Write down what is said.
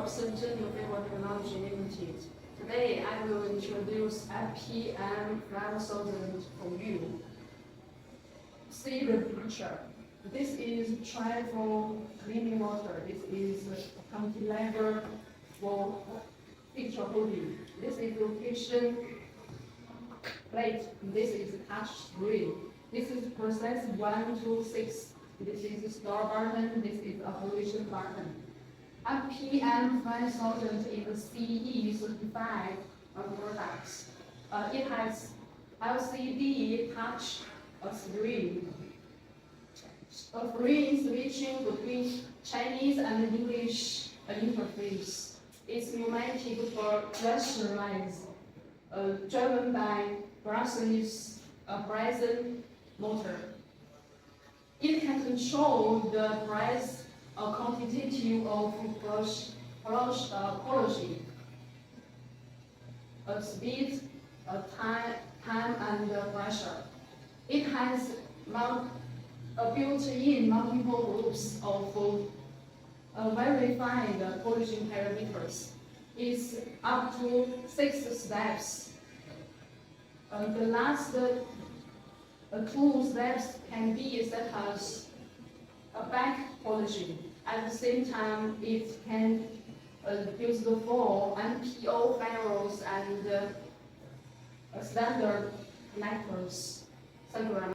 of Shenzhen New Technology Limited. Today I will introduce MPM 5000 for you. See the picture. This is travel cleaning water. This is cantilever for picture holding. This is location plate. This is touch screen. This is process 1 to 6. This is store button. This is operation button. MPM 5000 is CE certified products. It has LCD touch screen. A free switching between Chinese and English interface. It's pneumatic for pressurized, driven by brushless present motor. It can control the price or quantity of polishing, speed, time, and pressure. It has built-in multiple groups of verified polishing parameters. It's up to 6 steps. The last 2 steps can be set as back polishing. At the same time, it can use the for MPO ferrules and standard connectors. Thank you very much.